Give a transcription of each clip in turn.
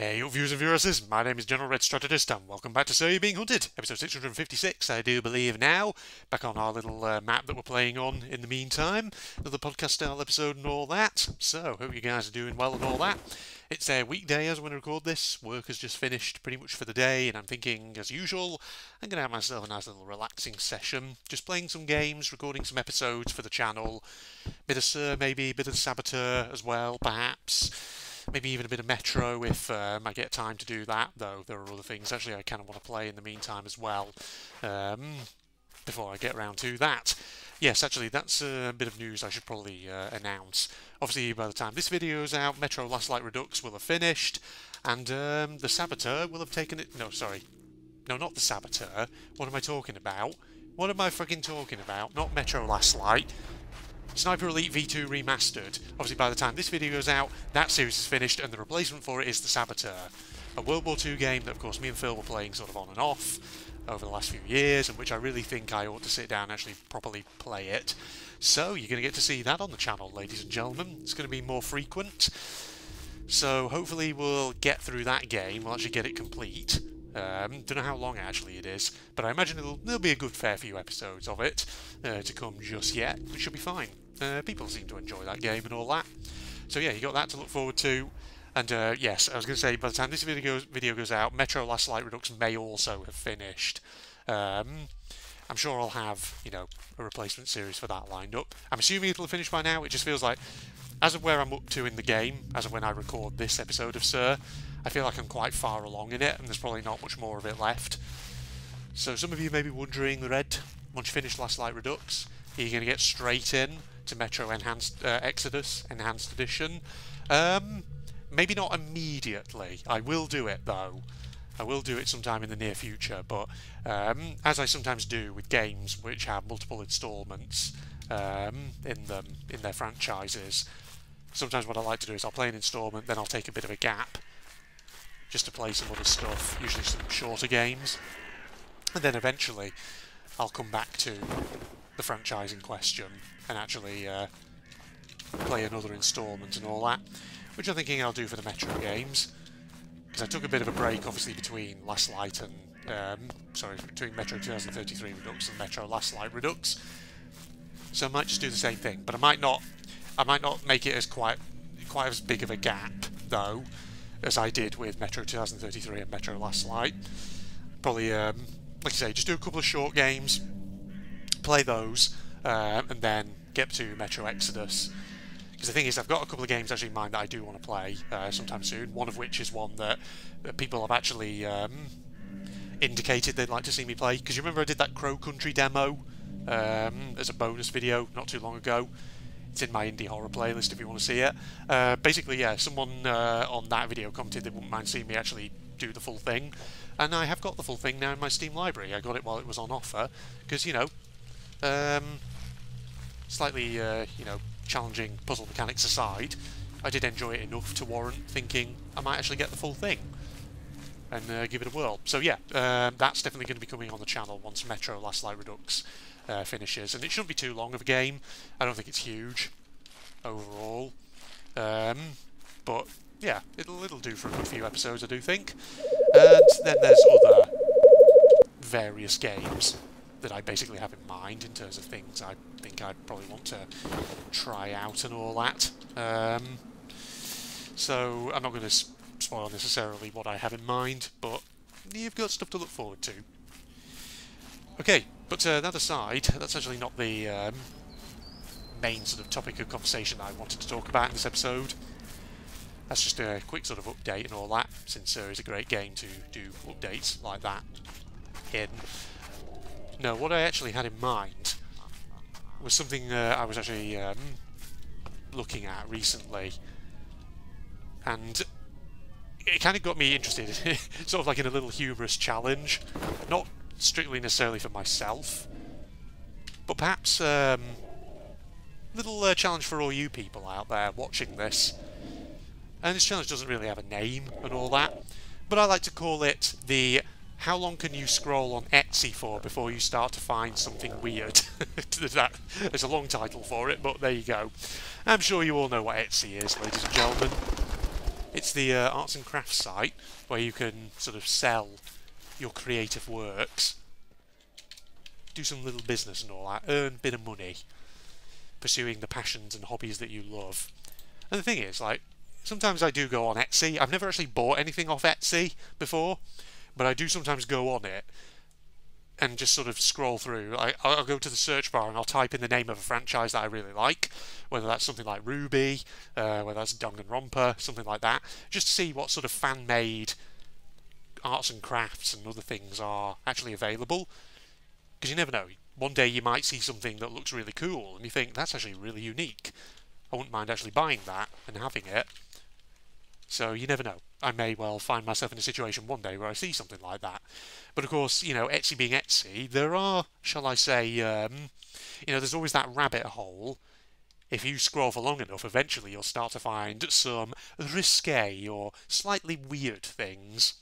Hey, you viewers and viewers, my name is General Red Strategist, and welcome back to So You're Being Hunted, episode 656, I do believe now, back on our little map that we're playing on in the meantime, another podcast-style episode and all that, so hope you guys are doing well and all that. It's a weekday as when I record this, work has just finished pretty much for the day, and I'm thinking, as usual, I'm going to have myself a nice little relaxing session, just playing some games, recording some episodes for the channel, bit of Sir maybe, bit of Saboteur as well, perhaps. Maybe even a bit of Metro if I get time to do that, though there are other things actually I kind of want to play in the meantime as well, before I get around to that. Yes, actually, that's a bit of news I should probably announce. Obviously, by the time this video is out, Metro Last Light Redux will have finished, and the Saboteur will have taken it... No, sorry. No, not the Saboteur. What am I talking about? What am I fucking talking about? Not Metro Last Light. Sniper Elite V2 Remastered. Obviously, by the time this video goes out, that series is finished, and the replacement for it is the Saboteur. A World War II game that, of course, me and Phil were playing sort of on and off over the last few years, and which I really think I ought to sit down and actually properly play it. So, you're going to get to see that on the channel, ladies and gentlemen. It's going to be more frequent. So, hopefully we'll get through that game. We'll actually get it complete. Don't know how long actually it is, but I imagine there'll be a good fair few episodes of it to come just yet, which should be fine. People seem to enjoy that game and all that. So yeah, you got that to look forward to. And yes, I was going to say, by the time this video goes out, Metro Last Light Redux may also have finished. I'm sure I'll have, you know, a replacement series for that lined up. I'm assuming it'll have finished by now. It just feels like, as of where I'm up to in the game, as of when I record this episode of Sir, I feel like I'm quite far along in it, and there's probably not much more of it left. So some of you may be wondering, Red, once you finish Last Light Redux, are you going to get straight in to Metro Exodus Enhanced Edition? Maybe not immediately. I will do it, though. I will do it sometime in the near future, but as I sometimes do with games which have multiple installments in their franchises, sometimes what I like to do is I'll play an installment, then I'll take a bit of a gap just to play some other stuff, usually some shorter games, and then eventually I'll come back to the franchise in question and actually play another installment and all that, which I'm thinking I'll do for the Metro games, because I took a bit of a break obviously between Last Light and between Metro 2033 Redux and Metro Last Light Redux, so I might just do the same thing, but I might not make it as quite as big of a gap though as I did with Metro 2033 and Metro Last Light. Probably, like I say, just do a couple of short games, play those, and then get to Metro Exodus. Because the thing is, I've got a couple of games actually in mind that I do want to play sometime soon, one of which is one that people have actually indicated they'd like to see me play. Because you remember I did that Crow Country demo as a bonus video not too long ago? It's in my indie horror playlist if you want to see it. Basically, yeah, someone on that video commented they wouldn't mind seeing me actually do the full thing, and I have got the full thing now in my Steam library. I got it while it was on offer, because, you know, slightly, you know, challenging puzzle mechanics aside, I did enjoy it enough to warrant thinking I might actually get the full thing and give it a whirl. So yeah, that's definitely going to be coming on the channel once Metro Last Light Redux finishes, and it shouldn't be too long of a game. I don't think it's huge overall, but yeah, it'll do for a good few episodes, I do think. And then there's other various games that I basically have in mind in terms of things I think I'd probably want to try out and all that. So I'm not going to spoil necessarily what I have in mind, but you've got stuff to look forward to. Okay, but that aside, that's actually not the main sort of topic of conversation that I wanted to talk about in this episode. That's just a quick sort of update and all that, since it's a great game to do updates like that in. No, what I actually had in mind was something I was actually looking at recently, and it kind of got me interested, sort of like in a little humorous challenge, not strictly necessarily for myself, but perhaps little challenge for all you people out there watching this. And this challenge doesn't really have a name and all that, but I like to call it the "How long can you scroll on Etsy for before you start to find something weird?" There's a long title for it, but there you go. I'm sure you all know what Etsy is, ladies and gentlemen. It's the arts and crafts site where you can sort of sell your creative works, do some little business and all that, earn a bit of money, pursuing the passions and hobbies that you love. And the thing is, like, sometimes I do go on Etsy. I've never actually bought anything off Etsy before, but I do sometimes go on it and just sort of scroll through. I'll go to the search bar and I'll type in the name of a franchise that I really like, whether that's something like Ruby, whether that's Danganronpa, something like that, just to see what sort of fan-made arts and crafts and other things are actually available. Because you never know. One day you might see something that looks really cool and you think, that's actually really unique. I wouldn't mind actually buying that and having it. So you never know. I may well find myself in a situation one day where I see something like that. But of course, you know, Etsy being Etsy, there are, shall I say, you know, there's always that rabbit hole. If you scroll for long enough, eventually you'll start to find some risque or slightly weird things.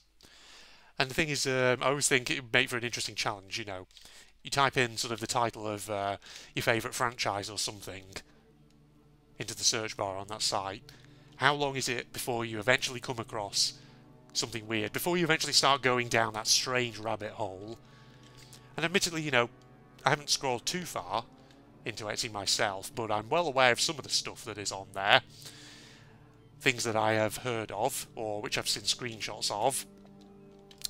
And the thing is, I always think it would make for an interesting challenge, you know. You type in sort of the title of your favourite franchise or something into the search bar on that site. How long is it before you eventually come across something weird? Before you eventually start going down that strange rabbit hole? And admittedly, you know, I haven't scrolled too far into Etsy myself, but I'm well aware of some of the stuff that is on there. Things that I have heard of, or which I've seen screenshots of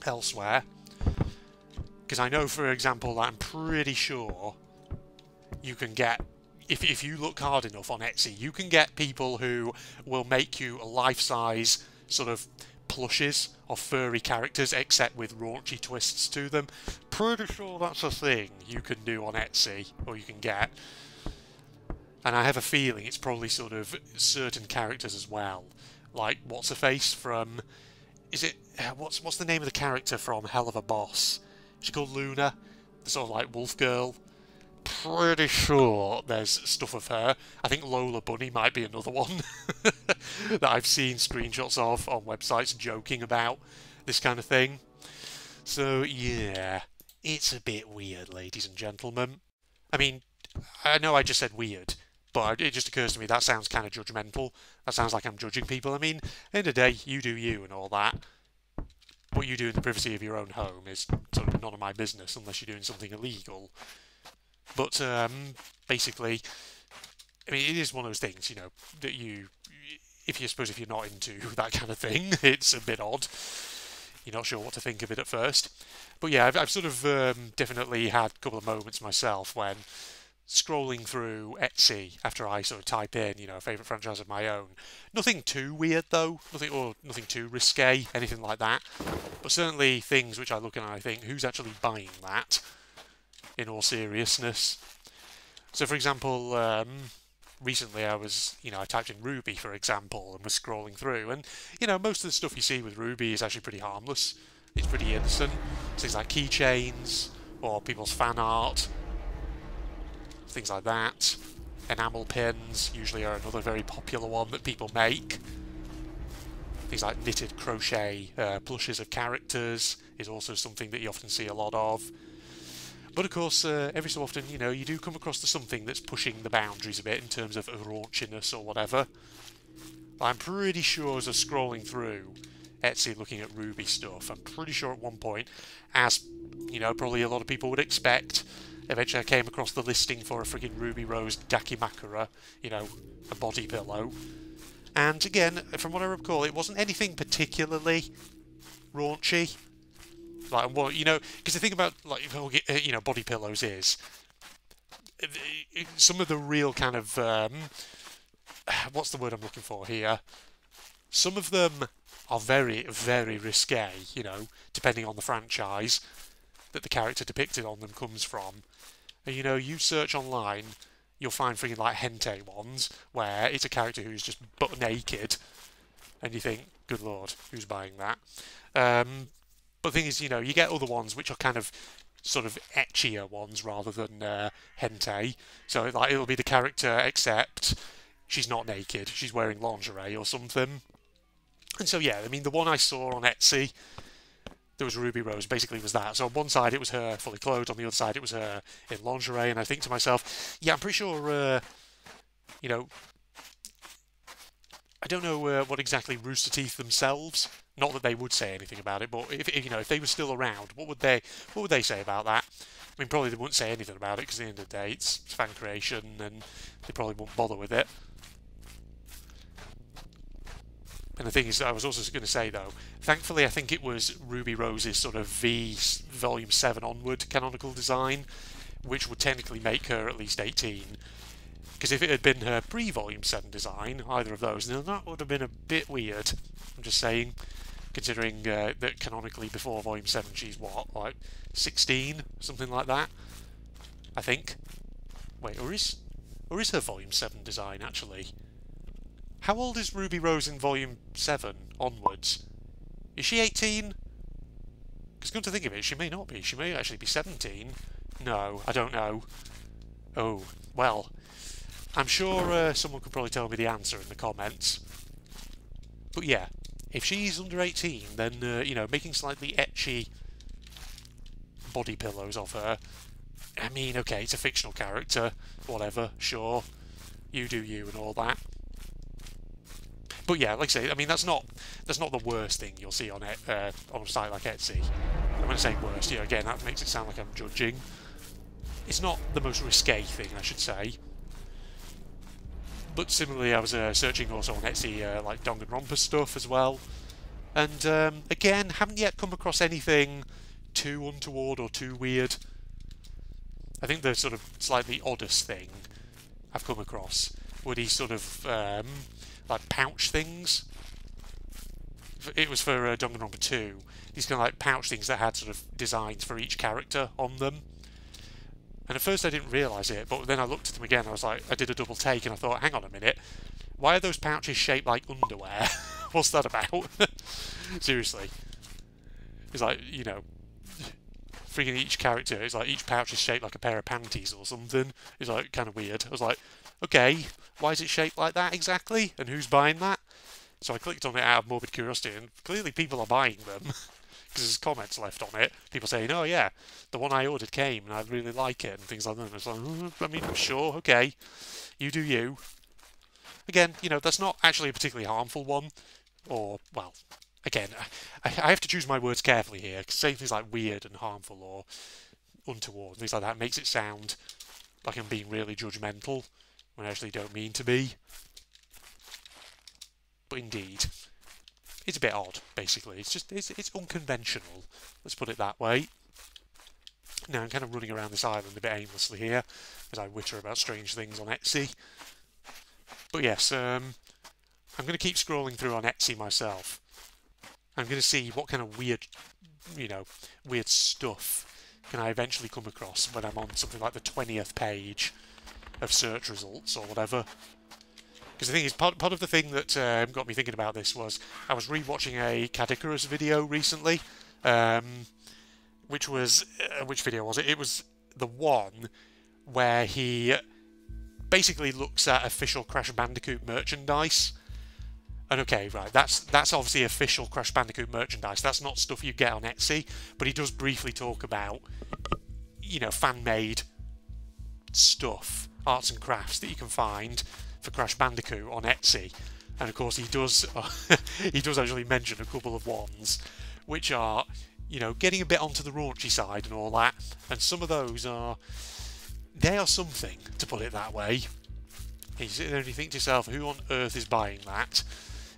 elsewhere. Because I know, for example, that I'm pretty sure you can get, if you look hard enough on Etsy, you can get people who will make you life-size sort of plushes of furry characters, except with raunchy twists to them. Pretty sure that's a thing you can do on Etsy, or you can get. And I have a feeling it's probably sort of certain characters as well. Like, what's-her-face from... Is it... What's the name of the character from Hell of a Boss? Is she called Luna? The sort of, like, wolf girl? Pretty sure there's stuff of her. I think Lola Bunny might be another one that I've seen screenshots of on websites joking about this kind of thing. So, yeah, it's a bit weird, ladies and gentlemen. I mean, I know I just said weird, but it just occurs to me that sounds kind of judgmental. That sounds like I'm judging people. I mean, at the end of the day, you do you and all that. What you do in the privacy of your own home is sort of none of my business unless you're doing something illegal. But basically, I mean, it is one of those things, you know, that if you're not into that kind of thing, it's a bit odd. You're not sure what to think of it at first. But yeah, I've sort of definitely had a couple of moments myself when scrolling through Etsy after I sort of type in, you know, a favourite franchise of my own. Nothing too weird though, nothing too risque, anything like that. But certainly things which I look at and I think, who's actually buying that? In all seriousness. So for example, recently I typed in Ruby, for example, and was scrolling through, and, you know, most of the stuff you see with Ruby is actually pretty harmless. It's pretty innocent. Things like keychains, or people's fan art, things like that. Enamel pins usually are another very popular one that people make. Things like knitted crochet plushes of characters is also something that you often see a lot of. But of course, every so often, you know, you do come across to something that's pushing the boundaries a bit in terms of raunchiness or whatever. I'm pretty sure as I was scrolling through Etsy looking at Ruby stuff, I'm pretty sure at one point, as, you know, probably a lot of people would expect, eventually I came across the listing for a friggin' Ruby Rose Dakimakura, you know, a body pillow. And again, from what I recall, it wasn't anything particularly raunchy. Like, well, you know, because the thing about, like, you know, body pillows is some of the real kind of what's the word I'm looking for here? Some of them are very, very risque, you know, depending on the franchise that the character depicted on them comes from. And, you know, you search online, you'll find freaking like hentai ones where it's a character who's just butt naked, and you think, good lord, who's buying that? But the thing is, you know, you get other ones which are kind of sort of etchier ones rather than hentai. So like it'll be the character except she's not naked, she's wearing lingerie or something. And so yeah, I mean the one I saw on Etsy, there was Ruby Rose, basically was that. So on one side it was her fully clothed, on the other side it was her in lingerie, and I think to myself, yeah, I'm pretty sure, you know, I don't know what exactly Rooster Teeth themselves. Not that they would say anything about it, but if you know, if they were still around, what would they say about that? I mean, probably they wouldn't say anything about it because at the end of the day, it's fan creation, and they probably won't bother with it. And the thing is, I was also going to say though, thankfully, I think it was Ruby Rose's sort of V Volume 7 onward canonical design, which would technically make her at least 18. Because if it had been her pre-Volume 7 design, either of those, then that would have been a bit weird. I'm just saying, considering that canonically before Volume 7 she's what, like 16? Something like that? I think. Wait, or is her Volume 7 design actually? How old is Ruby Rose in Volume 7 onwards? Is she 18? Because come to think of it, she may not be. She may actually be 17. No, I don't know. Oh, well... I'm sure someone could probably tell me the answer in the comments. But yeah, if she's under 18, then, you know, making slightly etchy body pillows of her, I mean, okay, it's a fictional character, whatever, sure, you do you and all that. But yeah, like I say, I mean, that's not the worst thing you'll see on it on a site like Etsy. I'm going to say worst, you know, again, that makes it sound like I'm judging. It's not the most risque thing, I should say. But similarly, I was searching also on Etsy, like Danganronpa stuff as well. And again, haven't yet come across anything too untoward or too weird. I think the sort of slightly oddest thing I've come across were these sort of like pouch things. It was for Danganronpa 2. These kind of like pouch things that had sort of designs for each character on them. And at first I didn't realise it, but then I looked at them again, I was like, I did a double take and I thought, hang on a minute, why are those pouches shaped like underwear? What's that about? Seriously. It's like, you know, freaking each character, it's like each pouch is shaped like a pair of panties or something. It's like kind of weird. I was like, okay, why is it shaped like that exactly? And who's buying that? So I clicked on it out of morbid curiosity, and clearly people are buying them. Because there's comments left on it, people saying, oh yeah, the one I ordered came and I really like it and things like that. And it's like, I mean, sure, okay, you do you. Again, you know, that's not actually a particularly harmful one, or, well, again, I have to choose my words carefully here, because saying things like weird and harmful or untoward and things like that makes it sound like I'm being really judgmental, when I actually don't mean to be. But indeed, it's a bit odd, basically. It's unconventional, let's put it that way. Now I'm kind of running around this island a bit aimlessly here, as I witter about strange things on Etsy. But yes, I'm going to keep scrolling through on Etsy myself. I'm going to see what kind of weird, you know, weird stuff can I eventually come across when I'm on something like the 20th page of search results or whatever. Because the thing is, part of the thing that got me thinking about this was I was rewatching a Cat Icarus video recently, which video was it? It was the one where he basically looks at official Crash Bandicoot merchandise. And okay, right, that's obviously official Crash Bandicoot merchandise. That's not stuff you get on Etsy, but he does briefly talk about, you know, fan-made stuff, arts and crafts that you can find for Crash Bandicoot on Etsy. And of course he does he does actually mention a couple of ones which are, you know, getting a bit onto the raunchy side and all that, and some of those are something, to put it that way. You sit there and you think to yourself, who on earth is buying that,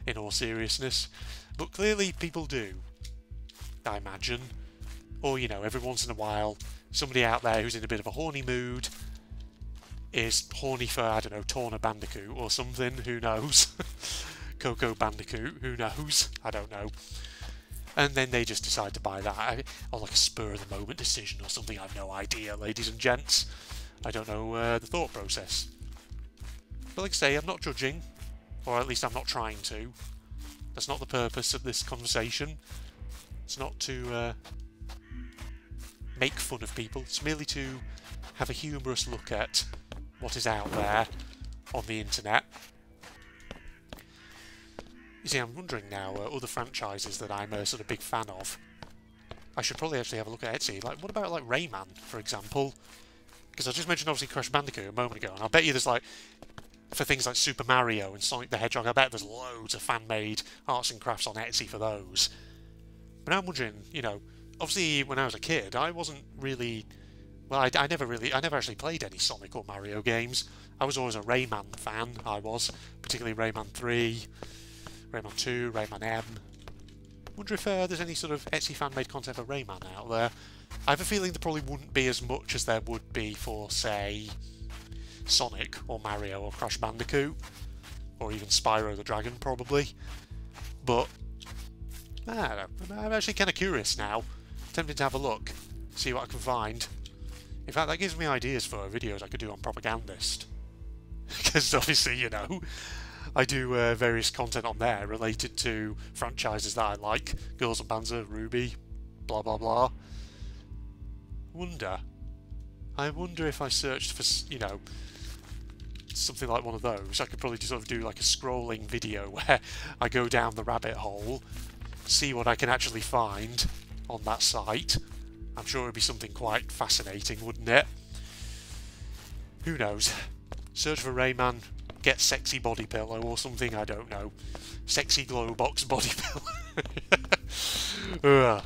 in all seriousness? But clearly people do, I imagine. Or, you know, every once in a while somebody out there who's in a bit of a horny mood is horny for, I don't know, Torna Bandicoot or something, who knows? Coco Bandicoot, who knows? I don't know. And then they just decide to buy that, or like a spur-of-the-moment decision or something. I have no idea, ladies and gents. I don't know the thought process. But like I say, I'm not judging, or at least I'm not trying to. That's not the purpose of this conversation. It's not to make fun of people. It's merely to have a humorous look at what is out there on the internet. You see, I'm wondering now, other franchises that I'm a sort of big fan of. I should probably actually have a look at Etsy. Like, what about like Rayman, for example? Because I just mentioned obviously Crash Bandicoot a moment ago, and I bet you there's like for things like Super Mario and Sonic the Hedgehog. I bet there's loads of fan-made arts and crafts on Etsy for those. But I'm wondering, you know, obviously when I was a kid, I wasn't really... Well, I never actually played any Sonic or Mario games. I was always a Rayman fan, I was. Particularly Rayman 3, Rayman 2, Rayman M. Wonder if there's any sort of Etsy fan-made content for Rayman out there. I have a feeling there probably wouldn't be as much as there would be for, say, Sonic or Mario or Crash Bandicoot. Or even Spyro the Dragon, probably. But, I don't know. I'm actually kind of curious now. Tempted to have a look, see what I can find. In fact, that gives me ideas for videos I could do on Propagandist. Because obviously, you know, I do various content on there related to franchises that I like. Girls and Panzer, Ruby, blah blah blah. I wonder if I searched for, you know, something like one of those, I could probably just sort of do like a scrolling video where I go down the rabbit hole, see what I can actually find on that site. I'm sure it would be something quite fascinating, wouldn't it? Who knows? Search for Rayman, get sexy body pillow or something, I don't know. Sexy glow box body pillow.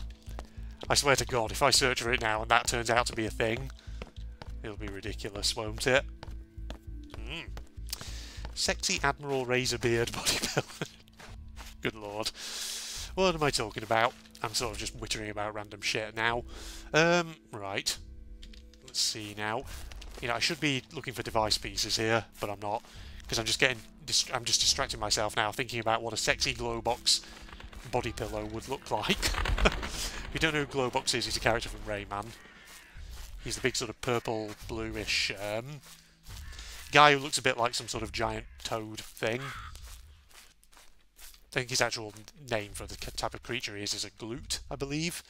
I swear to God, if I search for it now and that turns out to be a thing, it'll be ridiculous, won't it? Sexy Admiral Razorbeard body pillow. Good lord. What am I talking about? I'm sort of just wittering about random shit now. Right. Let's see now. You know, I should be looking for device pieces here, but I'm not. Because I'm just distracting myself now, thinking about what a sexy Glowbox body pillow would look like. If you don't know who Glowbox is, he's a character from Rayman. He's the big sort of purple, bluish guy who looks a bit like some sort of giant toad thing. I think his actual name for the type of creature he is a glute, I believe.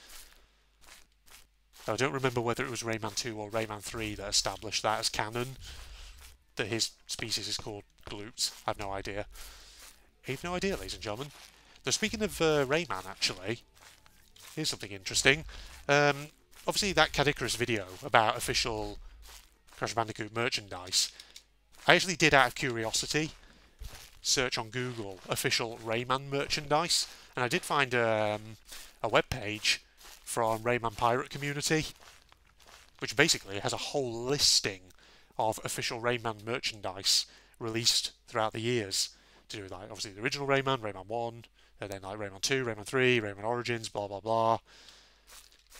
I don't remember whether it was Rayman 2 or Rayman 3 that established that as canon, that his species is called glutes. I have no idea. I have no idea, ladies and gentlemen. Though speaking of Rayman, actually, here's something interesting. Obviously that Cadicarus video about official Crash Bandicoot merchandise, I actually did, out of curiosity, search on Google official Rayman merchandise, and I did find a web page from Rayman Pirate Community, which basically has a whole listing of official Rayman merchandise released throughout the years, to do with, like, obviously the original Rayman, Rayman 1, and then like Rayman 2, Rayman 3, Rayman Origins, blah blah blah.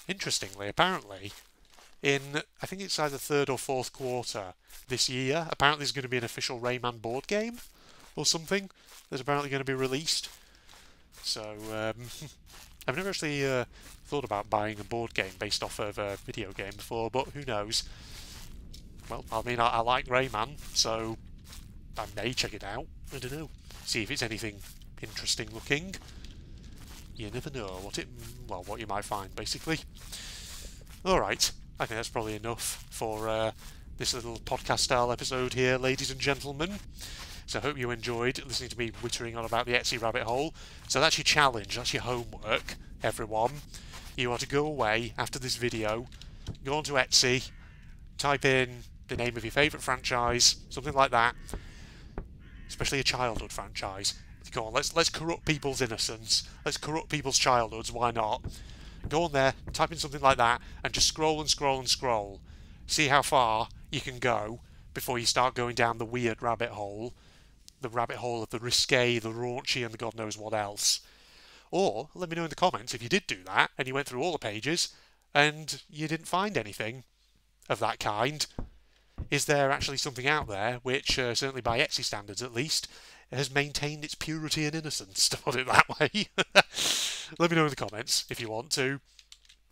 Interestingly, apparently, in, I think it's either third or fourth quarter this year, apparently there's going to be an official Rayman board game or something that's apparently going to be released. So, I've never actually thought about buying a board game based off of a video game before, but who knows? Well, I mean, I like Rayman, so I may check it out. I don't know. See if it's anything interesting looking. You never know what you might find, basically. Alright, I think that's probably enough for this little podcast-style episode here, ladies and gentlemen. So I hope you enjoyed listening to me wittering on about the Etsy rabbit hole. So that's your challenge, that's your homework, everyone. You are to go away after this video, go onto Etsy, type in the name of your favourite franchise, something like that, especially a childhood franchise. Go on, let's corrupt people's innocence, let's corrupt people's childhoods, why not? Go on there, type in something like that, and just scroll and scroll and scroll. See how far you can go before you start going down the weird rabbit hole. The rabbit hole of the risque, the raunchy, and the God knows what else. Or, let me know in the comments if you did do that, and you went through all the pages, and you didn't find anything of that kind. Is there actually something out there which, certainly by Etsy standards at least, has maintained its purity and innocence, to put it that way? Let me know in the comments if you want to.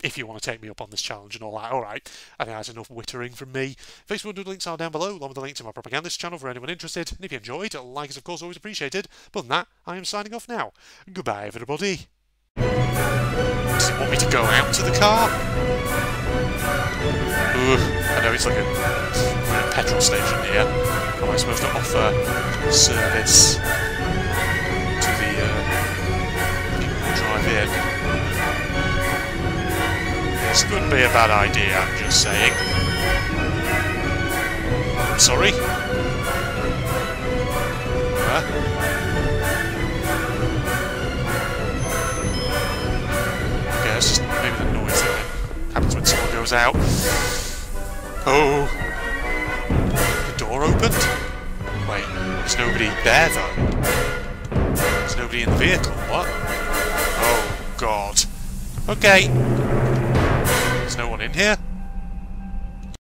If you want to take me up on this challenge and all that. Alright, I think that's enough wittering from me. Facebook and links are down below, along with the link to my Propagandist channel for anyone interested. And if you enjoyed, a like is of course always appreciated. But than that, I am signing off now. Goodbye, everybody. Does it want me to go out to the car? I know it's like we're in a petrol station here. Am I supposed to offer service to the people who drive in? This could be a bad idea, I'm just saying. Sorry? somewhere. Okay, that's just maybe the noise that happens when someone goes out. Oh. The door opened? Wait, there's nobody there though. There's nobody in the vehicle. What? Oh, God. Okay. There's no one in here?